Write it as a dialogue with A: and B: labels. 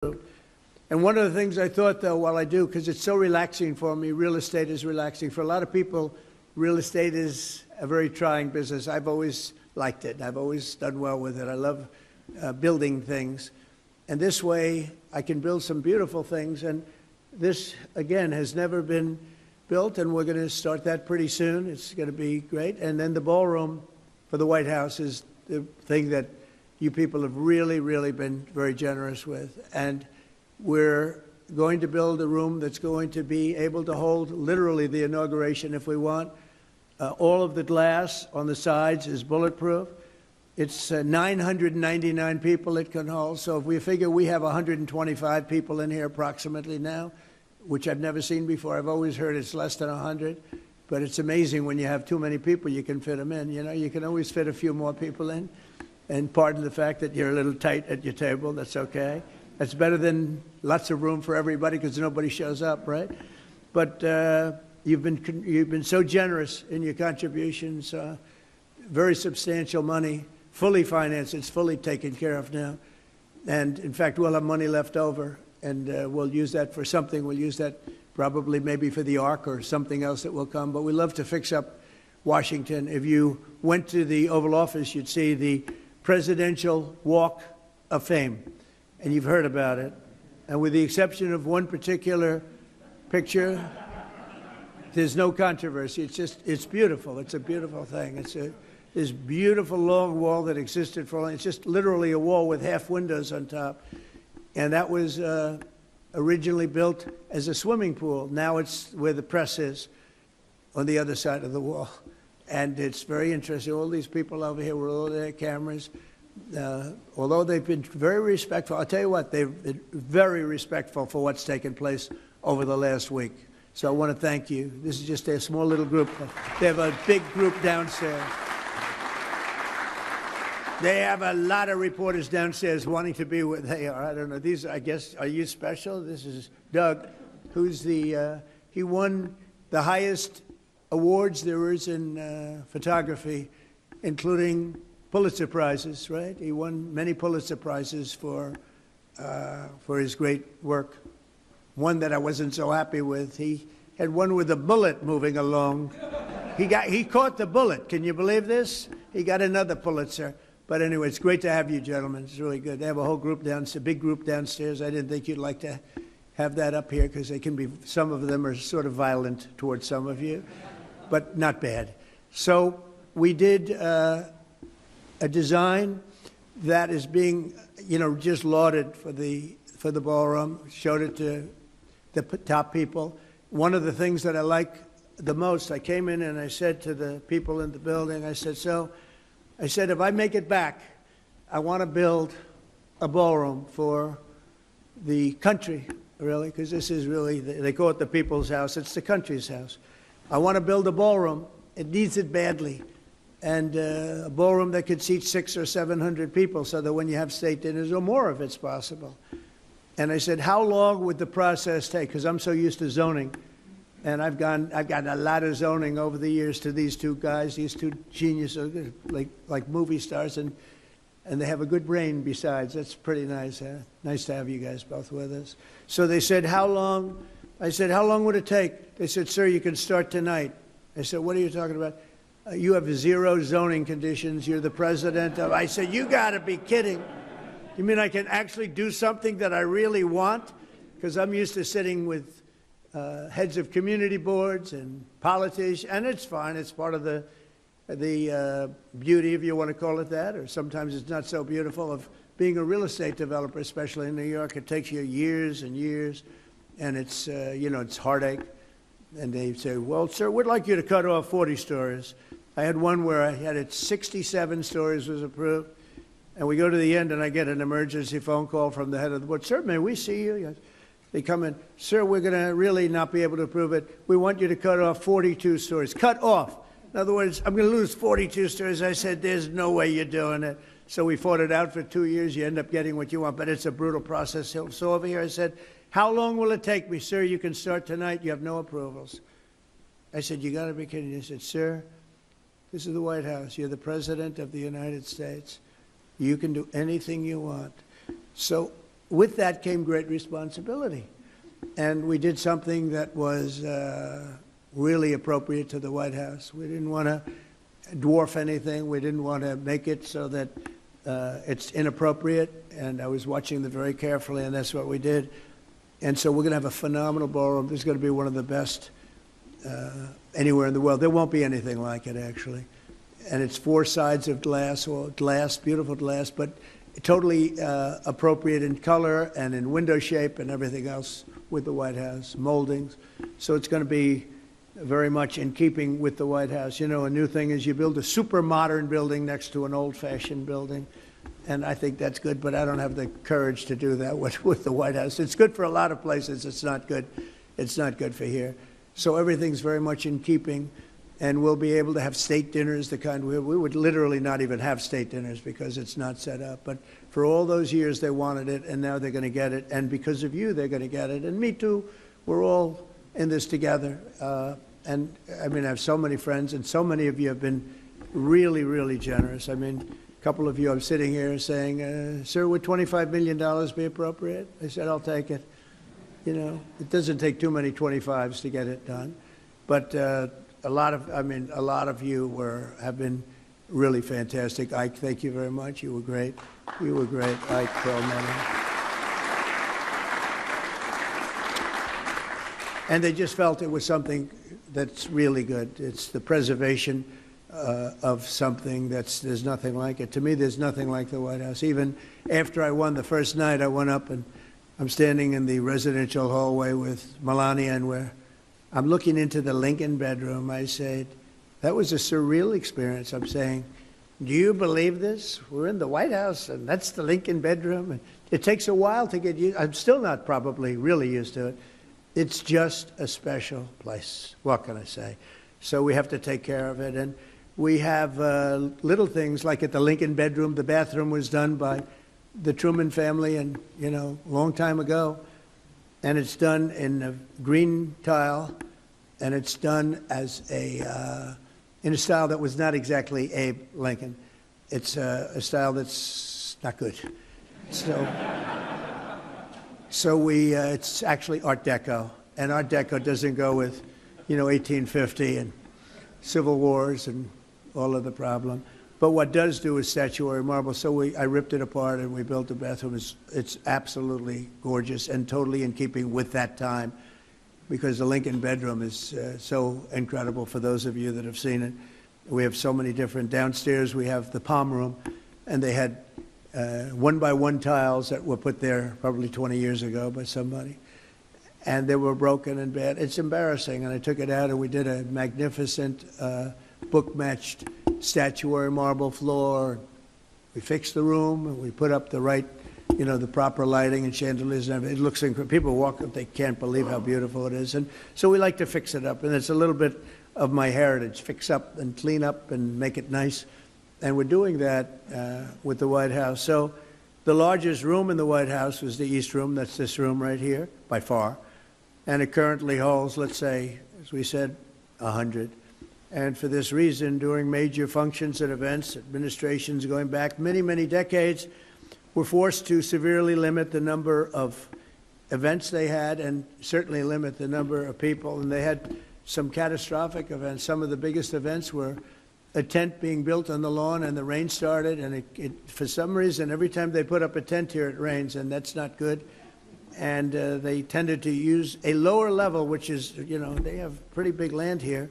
A: And one of the things I thought, though, while I do, because it's so relaxing for me, real estate is relaxing. For a lot of people, real estate is a very trying business. I've always liked it. I've always done well with it. I love building things. And this way, I can build some beautiful things. And this, again, has never been built, and we're going to start that pretty soon. It's going to be great. And then the ballroom for the White House is the thing that you people have really, really been very generous with. And we're going to build a room that's going to be able to hold literally the inauguration if we want. All of the glass on the sides is bulletproof. It's 999 people it can hold. So if we figure we have 125 people in here approximately now, which I've never seen before. I've always heard it's less than 100. But it's amazing when you have too many people, you can fit them in. You know, you can always fit a few more people in. And pardon the fact that you're a little tight at your table. That's okay. That's better than lots of room for everybody because nobody shows up, right? But you've been so generous in your contributions, very substantial money, fully financed. It's fully taken care of now. And, in fact, we'll have money left over, and we'll use that for something. We'll use that probably maybe for the Ark or something else that will come. But we love to fix up Washington. If you went to the Oval Office, you'd see the Presidential Walk of Fame. And you've heard about it. And with the exception of one particular picture, there's no controversy. It's beautiful. It's a beautiful thing. It's this beautiful long wall that existed for a long time. It's just literally a wall with half windows on top. And that was originally built as a swimming pool. Now it's where the press is, on the other side of the wall. And it's very interesting. All these people over here with all their cameras, although they've been very respectful, I'll tell you what, they've been very respectful for what's taken place over the last week. So I want to thank you. This is just a small little group. They have a big group downstairs. They have a lot of reporters downstairs wanting to be where they are. I don't know. These, I guess, are you special? This is Doug, who's he won the highest awards there is in photography, including Pulitzer Prizes, right? He won many Pulitzer Prizes for his great work. One that I wasn't so happy with, he had one with a bullet moving along. He caught the bullet. Can you believe this? He got another Pulitzer. But anyway, it's great to have you, gentlemen. It's really good. They have a whole group downstairs, a big group downstairs. I didn't think you'd like to have that up here because they can be, some of them are sort of violent towards some of you, but not bad. So we did a design that is being, just lauded for the ballroom. Showed it to the top people. One of the things that I like the most, I came in and I said to the people in the building, I said, if I make it back, I want to build a ballroom for the country, really, because this is really, they call it the people's house. It's the country's house. I want to build a ballroom. It needs it badly. And a ballroom that could seat 600 or 700 people so that when you have state dinners or more if it's possible. And I said, how long would the process take? Because I'm so used to zoning. And I've gotten a lot of zoning over the years to these two guys, these two geniuses, like movie stars, and they have a good brain besides. That's pretty nice. Huh? Nice to have you guys both with us. So they said, how long? I said, how long would it take? They said, sir, you can start tonight. I said, what are you talking about? You have 0 zoning conditions. You're the president of. I said, you got to be kidding. You mean I can actually do something that I really want? Because I'm used to sitting with heads of community boards and politicians, and it's fine. It's part of the beauty, if you want to call it that, or sometimes it's not so beautiful, of being a real estate developer, especially in New York. It takes you years and years, and it's, it's heartache. And they say, well, sir, we'd like you to cut off 40 stories. I had one where I had it 67 stories was approved, and we go to the end, and I get an emergency phone call from the head of the board. Sir, may we see you? Yes. They come in, sir, we're going to really not be able to approve it. We want you to cut off 42 stories. Cut off. In other words, I'm going to lose 42 stories. I said, there's no way you're doing it. So we fought it out for 2 years. You end up getting what you want, but it's a brutal process. So over here I said, how long will it take me? Sir, you can start tonight. You have no approvals. I said, you got to be kidding. He said, sir, this is the White House. You're the President of the United States. You can do anything you want. So with that came great responsibility. And we did something that was really appropriate to the White House. We didn't want to dwarf anything. We didn't want to make it so that it's inappropriate. And I was watching them very carefully, and that's what we did. And so we're going to have a phenomenal ballroom. This is going to be one of the best anywhere in the world. There won't be anything like it, actually. And it's 4 sides of glass, or glass, beautiful glass, but totally appropriate in color and in window shape and everything else with the White House, moldings. So it's going to be very much in keeping with the White House. You know, a new thing is you build a super modern building next to an old-fashioned building, and I think that's good, but I don't have the courage to do that with the White House. It's good for a lot of places. It's not good. It's not good for here. So everything's very much in keeping, and we'll be able to have state dinners, the kind we would literally not even have state dinners because it's not set up. But for all those years, they wanted it, and now they're going to get it. And because of you, they're going to get it. And me too. We're all in this together. And I mean, I have so many friends, and so many of you have been really, really generous. I mean, a couple of you, I'm sitting here saying, sir, would $25 million be appropriate? I said, I'll take it. You know, it doesn't take too many 25s to get it done. But a lot of you have been really fantastic. Ike, thank you very much. You were great. You were great, Ike Perlmutter. And they just felt it was something that's really good. It's the preservation of something there's nothing like it. To me, there's nothing like the White House. Even after I won the first night, I went up and I'm standing in the residential hallway with Melania, and I'm looking into the Lincoln bedroom. I said, that was a surreal experience. I'm saying, do you believe this? We're in the White House, and that's the Lincoln bedroom. And it takes a while to get used. I'm still not probably really used to it. It's just a special place. What can I say? So we have to take care of it. And we have little things like at the Lincoln bedroom, the bathroom was done by the Truman family, and a long time ago. And it's done in a green tile, and it's done as in a style that was not exactly Abe Lincoln. It's a style that's not good. So it's actually Art Deco, and Art Deco doesn't go with, 1850 and Civil Wars and all of the problem. But what does do is statuary marble. So I ripped it apart and we built a bathroom. It's absolutely gorgeous and totally in keeping with that time, because the Lincoln bedroom is so incredible for those of you that have seen it. We have so many different. Downstairs we have the palm room, and they had 1-by-1 tiles that were put there probably 20 years ago by somebody, and they were broken and bad. It's embarrassing, and I took it out and we did a magnificent book-matched statuary marble floor. We fixed the room, and we put up the right, the proper lighting and chandeliers and everything. It looks incredible. People walk up, they can't believe how beautiful it is. And so we like to fix it up, and it's a little bit of my heritage, fix up and clean up and make it nice. And we're doing that with the White House. So the largest room in the White House was the East Room. That's this room right here, by far. And it currently holds, let's say, as we said, 100. And for this reason, during major functions and events, administrations going back many, many decades were forced to severely limit the number of events they had, and certainly limit the number of people. And they had some catastrophic events. Some of the biggest events were a tent being built on the lawn, and the rain started, and for some reason, every time they put up a tent here, it rains, and that's not good. And they tended to use a lower level, which is, they have pretty big land here,